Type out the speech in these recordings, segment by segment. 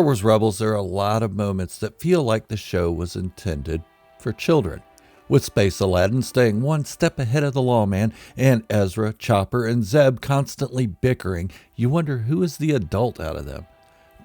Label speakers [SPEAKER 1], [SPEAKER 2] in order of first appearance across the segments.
[SPEAKER 1] Star Wars Rebels, there are a lot of moments that feel like the show was intended for children. With Space Aladdin staying one step ahead of the lawman, and Ezra, Chopper, and Zeb constantly bickering, you wonder who is the adult out of them.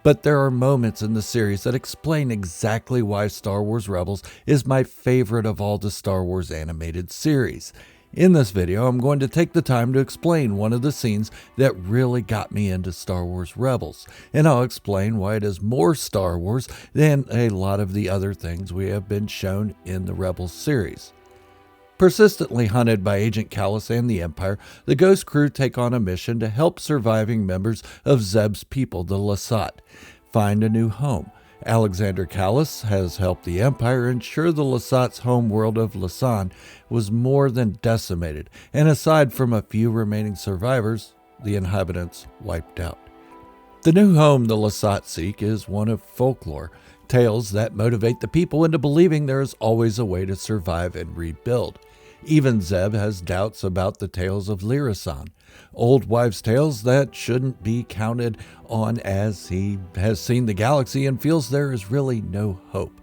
[SPEAKER 1] But there are moments in the series that explain exactly why Star Wars Rebels is my favorite of all the Star Wars animated series. In this video, I'm going to take the time to explain one of the scenes that really got me into Star Wars Rebels, and I'll explain why it is more Star Wars than a lot of the other things we have been shown in the Rebels series. Persistently hunted by Agent Kallus and the Empire, the Ghost Crew take on a mission to help surviving members of Zeb's people, the Lasat, find a new home. Alexander Kallus has helped the Empire ensure the Lasat's homeworld of Lasan was more than decimated, and aside from a few remaining survivors, the inhabitants wiped out. The new home the Lasat seek is one of folklore, tales that motivate the people into believing there is always a way to survive and rebuild. Even Zeb has doubts about the tales of Lyrasan, old wives' tales that shouldn't be counted on, as he has seen the galaxy and feels there is really no hope.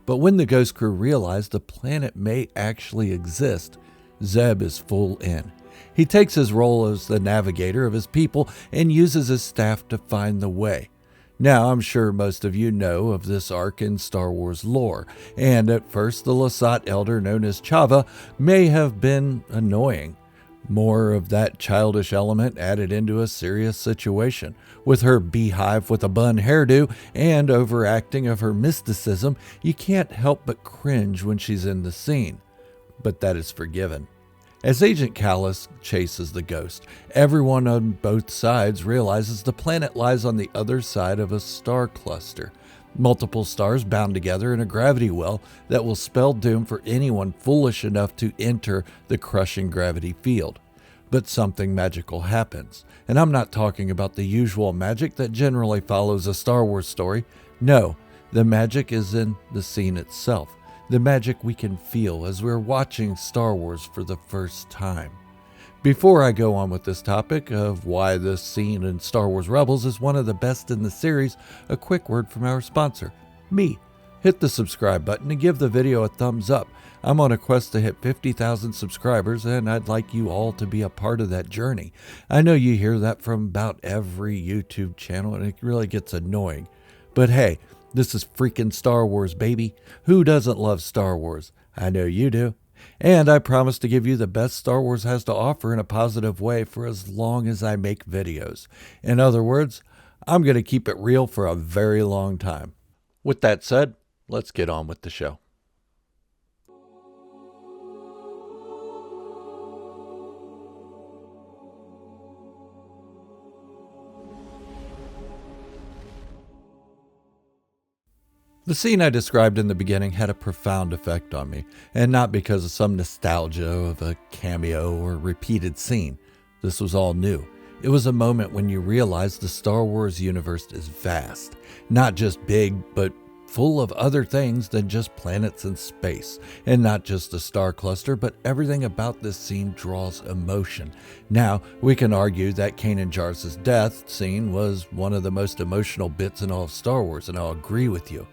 [SPEAKER 1] But when the Ghost Crew realize the planet may actually exist, Zeb is full in. He takes his role as the navigator of his people and uses his staff to find the way. Now, I'm sure most of you know of this arc in Star Wars lore, and at first the Lasat elder known as Chava may have been annoying. More of that childish element added into a serious situation. With her beehive with a bun hairdo and overacting of her mysticism, you can't help but cringe when she's in the scene. But that is forgiven. As Agent Kallus chases the ghost, everyone on both sides realizes the planet lies on the other side of a star cluster. Multiple stars bound together in a gravity well that will spell doom for anyone foolish enough to enter the crushing gravity field. But something magical happens, and I'm not talking about the usual magic that generally follows a Star Wars story. No, the magic is in the scene itself. The magic we can feel as we're watching Star Wars for the first time. Before I go on with this topic of why this scene in Star Wars Rebels is one of the best in the series, a quick word from our sponsor, me. Hit the subscribe button and give the video a thumbs up. I'm on a quest to hit 50,000 subscribers, and I'd like you all to be a part of that journey. I know you hear that from about every YouTube channel, and it really gets annoying. But hey, this is freaking Star Wars, baby. Who doesn't love Star Wars? I know you do. And I promise to give you the best Star Wars has to offer in a positive way for as long as I make videos. In other words, I'm going to keep it real for a very long time. With that said, let's get on with the show. The scene I described in the beginning had a profound effect on me, and not because of some nostalgia of a cameo or repeated scene. This was all new. It was a moment when you realize the Star Wars universe is vast, not just big, but full of other things than just planets and space, and not just the star cluster, but everything about this scene draws emotion. Now, we can argue that Kanan Jarrus' death scene was one of the most emotional bits in all of Star Wars, and I'll agree with you.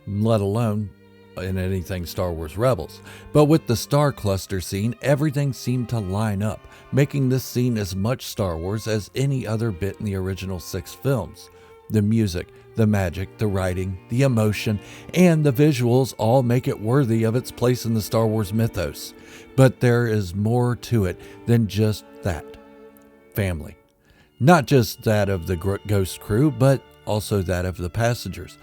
[SPEAKER 1] Let alone in anything Star Wars Rebels. But with the star cluster scene, everything seemed to line up, making this scene as much Star Wars as any other bit in the original 6 films. The music, the magic, the writing, the emotion, and the visuals all make it worthy of its place in the Star Wars mythos. But there is more to it than just that. Family. Not just that of the Ghost Crew, but also that of the passengers.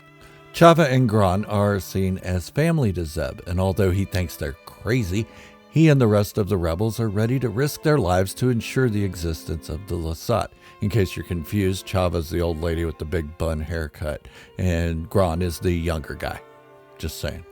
[SPEAKER 1] Chava and Gron are seen as family to Zeb, and although he thinks they're crazy, he and the rest of the rebels are ready to risk their lives to ensure the existence of the Lasat. In case you're confused, Chava's the old lady with the big bun haircut, and Gron is the younger guy. Just saying.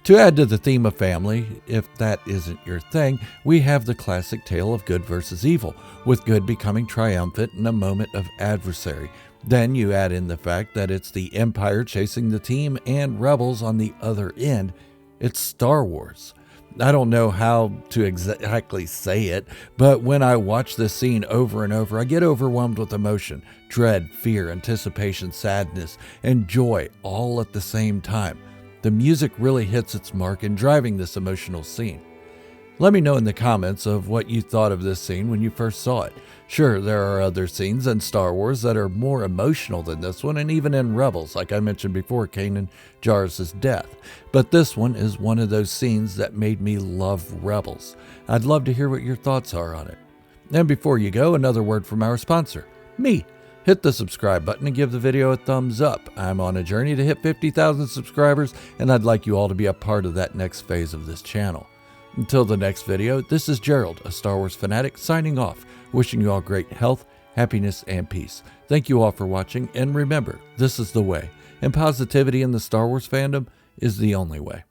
[SPEAKER 1] To add to the theme of family, if that isn't your thing, we have the classic tale of good versus evil, with good becoming triumphant in a moment of adversary. Then you add in the fact that it's the Empire chasing the team and rebels on the other end. It's Star Wars. I don't know how to exactly say it, but when I watch this scene over and over, I get overwhelmed with emotion, dread, fear, anticipation, sadness, and joy all at the same time. The music really hits its mark in driving this emotional scene. Let me know in the comments of what you thought of this scene when you first saw it. Sure, there are other scenes in Star Wars that are more emotional than this one, and even in Rebels, like I mentioned before, Kanan Jarrus' death. But this one is one of those scenes that made me love Rebels. I'd love to hear what your thoughts are on it. And before you go, another word from our sponsor, me. Hit the subscribe button and give the video a thumbs up. I'm on a journey to hit 50,000 subscribers, and I'd like you all to be a part of that next phase of this channel. Until the next video, this is Gerald, a Star Wars fanatic, signing off, wishing you all great health, happiness, and peace. Thank you all for watching, and remember, this is the way, and positivity in the Star Wars fandom is the only way.